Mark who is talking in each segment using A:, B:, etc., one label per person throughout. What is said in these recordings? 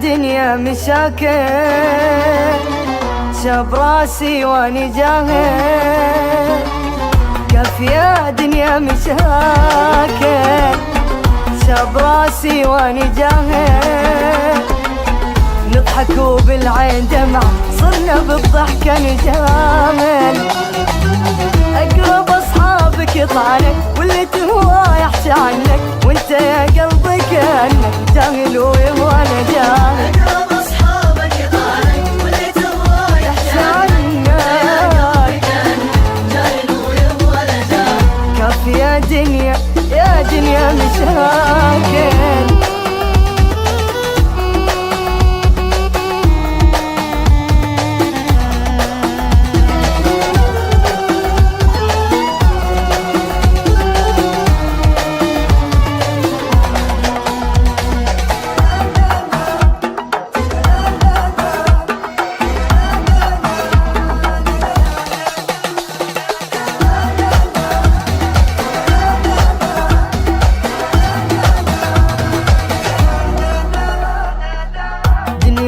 A: دنيا مشاكل، شاب راسي واني جاهل. كف يا دنيا مشاكل، شاب راسي واني جاهل. نضحك وبالعين دمع، صرنا بالضحكة نجامل. اقرب اصحابك يطعنك، واللي تهوى يحشى عنك، وانت يا قلبي كأنك جاهل وانا جاهل.
B: اقرب اصحابك يطعنك، واللي تهوى يحشى عنك، جاهل ولا جاهل.
A: كف يا دنيا مشاكل.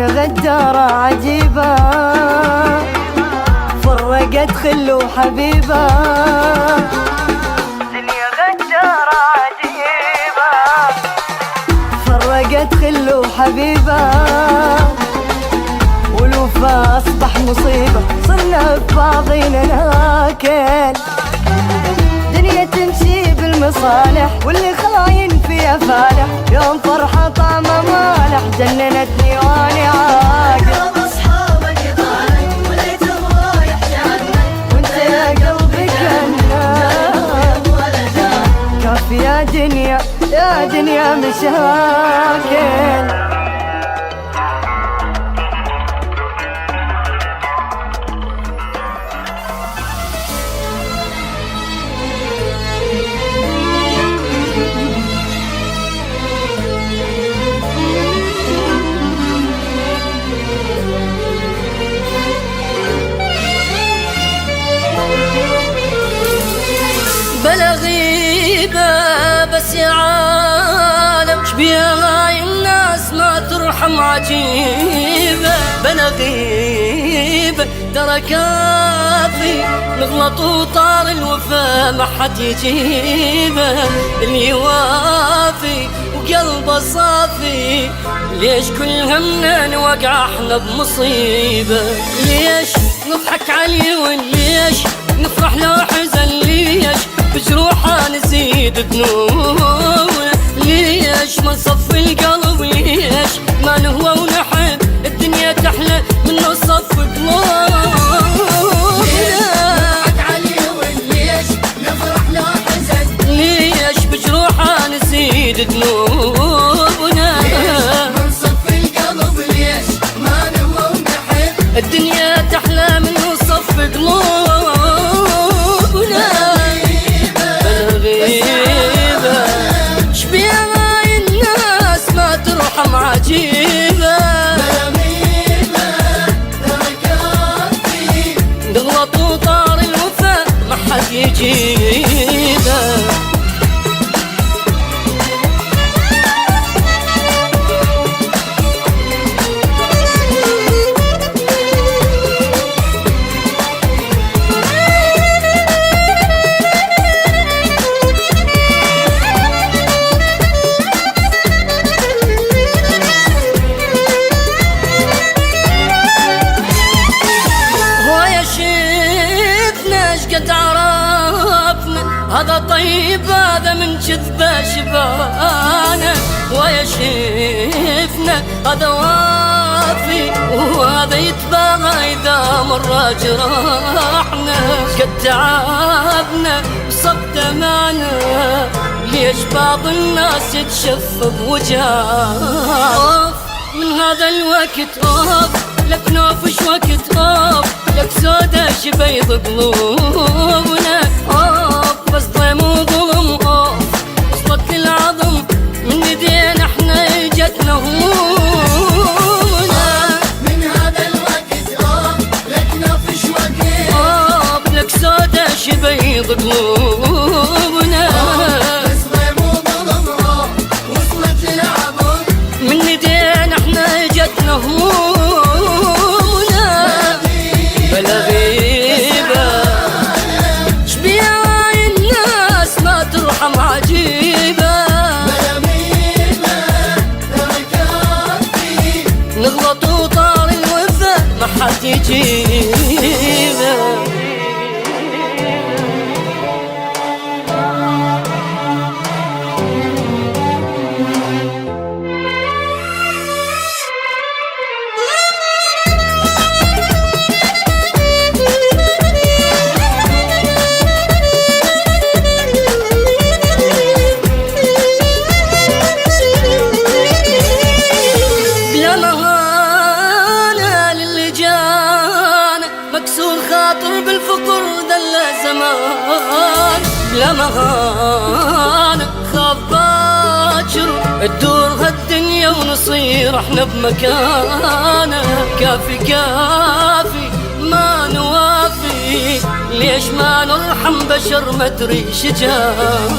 A: غدارة عجيبة، فرقت خل وحبيبة. دنيا غدارة عجيبة، فرقت خل وحبيبة. والوفا أصبح مصيبة، صرنا ببعضينا ناكل. دنيا تمشي بالمصالح، واللي خاين فيها فالح. يوم فرحة طعمة مالح، جننتني واني عاقل.
B: اقرب اصحابك يطعنك، واللي تهوى يحشى عنك،
A: وانت يا قلبي كأنك
B: ولا جاهل.
A: كف يا دنيا مشاكل.
C: بلا غيبة بس يا عالم، شبيها هاي الناس ما ترحم عجيبة. بلا غيبة ترى كافي، نغلط وطار الوفا ما حد يجيبه. اللي يوافي وقلبه صافي، ليش كل همنا نوقع احنا بمصيبة؟ ليش نضحك عليه، ليش نفرح لو حزن؟ ليش بجروحه نزيد ذنوبنا؟ ليش ما نصفي القلب؟ ليش ما نهوى ونحب الدنيا تحلى من نصف قلوبنا؟
B: نضحك عليه وليش نفرح لو حزن؟
C: ليش بجروحه نزيد ذنوبنا؟
B: ما نصفي القلب؟ ليش ما نهوى ونحب
C: الدنيا تحلى من نصف قلوبنا؟ عجيبة نغلط وطار الوفا ما حد يجيبه. قد عرفنا هذا طيب، هذا من كذبة شبانا. ويا شفنا هذا وافي، وهذا يتباهى إذا مرة جرحنا. قد تعبنا وصبت معنا، ليش بعض الناس يتشف بوجهه؟ من هذا الوقت لك نوفش وقت، لك سودا شبيض قلوبنا. بس ظلم وظلم وصلت للعظم، من ايدينا احنا اجتنا هونا.
B: من هذا الوقت لك نوفش وقت،
C: لك سودا شبيض قلوبنا.
B: بس ظلم وظلم وصلت للعظم،
C: من ايدينا احنا اجتنا طار الوفا ما حد يجيبه. بالفقر ذل زمان بلا مهانة خاف باكر تدور هالدنيا ونصير احنا بمكانه. كافي كافي ما نوافي ليش ما نرحم بشر ما ادري شجان.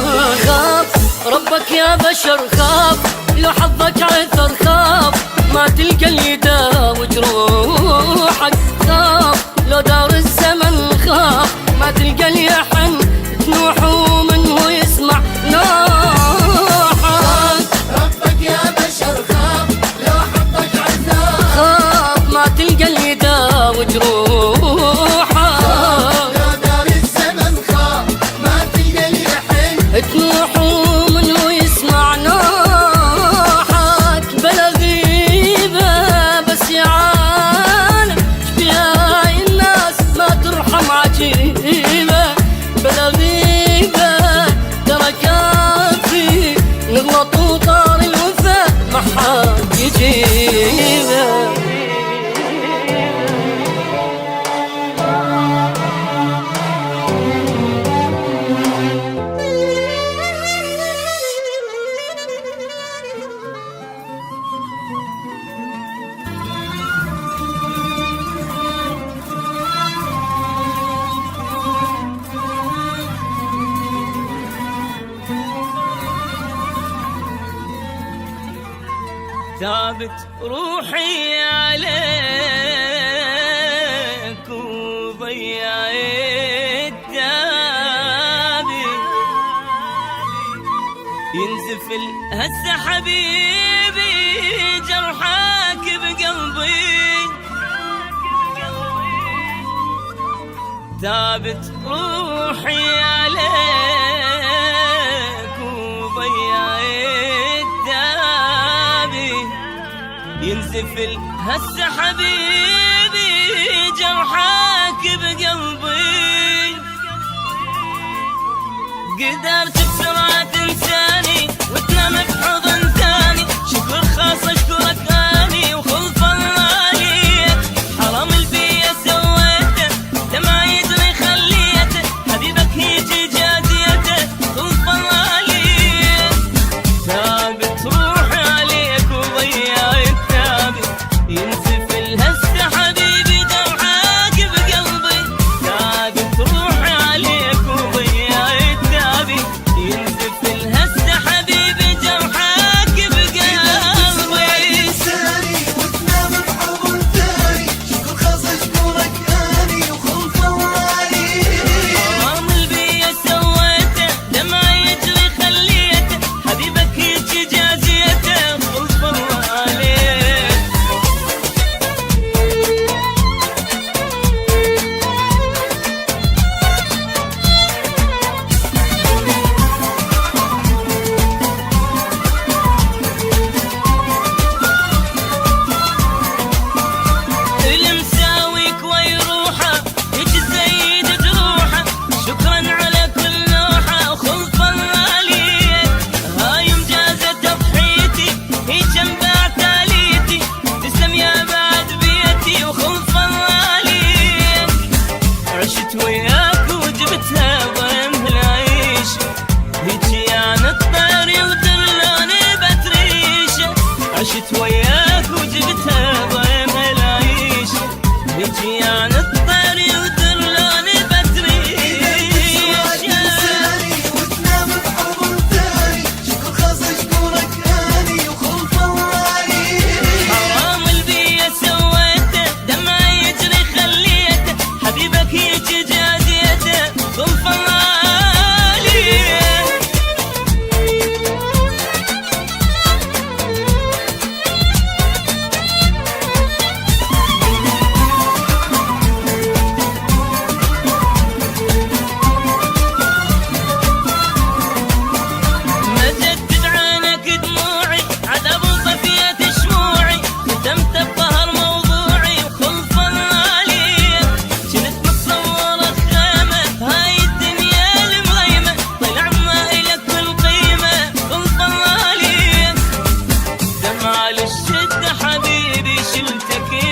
C: خاف ربك يا بشر خاف لو حظك عثر خاف ما تلقى اللي يداوي جروحك. خاف لو دار الزمن خاف ما تلقى اللي يحن تنوح ومنه يسمع نوحك.
B: ربك يا بشر خاف لو حظك عثر
C: خاف ما تلقى اللي يداوي جروحك.
B: لو دار الزمن خاف ما تلقى اللي يحن
C: تنوح ومنه يسمع نوحك. بلا غيبة بس يا عالم شبيهاي الناس ما ترحم عجيبة. بلا غيبة ترى كافي نغلط وطار الوفا ما حد يجيبه. ثابت روحي عليك وضيعت دابي ينزف هسه حبيبي جرحك بقلبي. ثابت روحي عليك وضيعت دابي ينزف هسه حبيبي جرحك بقلبي. قدرت بسرعة تنساني وتنام بحضن ثاني. شكر خاص اشكرك اني وخلف الله ليك. حرام البيا سويته دمع يجري خليته حبيبك يجي جازيته خلف الله ليك. ثابت روحي عليك وضيعت ثابت ينزف الهسه حبيبي جرحك بقلبي. ثابت روحي عليك وضيعت ثابت ينزف الهسه حبيبي جرحك بقلبي.
B: لساني وتنام بحضن ثاني. شكر خاص اشكرك اني وخلف الله عليك.
C: حرام البيا سويته دمع يجري خليته حبيبك يجي جازيته خلف الله عليك. المساويك ويروحه يجزيد جروحه. شكرا على كل نوحه وخلف الله عليك. هاي مجازة تضحيتي هي جنبع تاليتي. تسلم يا بعد بيتي وخلف الله عليك. عشت وياك وجبتها ضيم العيش هيجي عن الطير ودلوني بتريشه. عشت وياك وجبتها ضيم العيش هيجي عن الطير ودلوني بتريشه.
B: لساني وتنام بحضن ثاني. شكر خاص اشكرك اني وخلف الله عليك.
C: حرام البيا سويته دمع يجري خليته حبيبك يجي جازيته خلف الله عليك.
D: انت حبيبي شلتك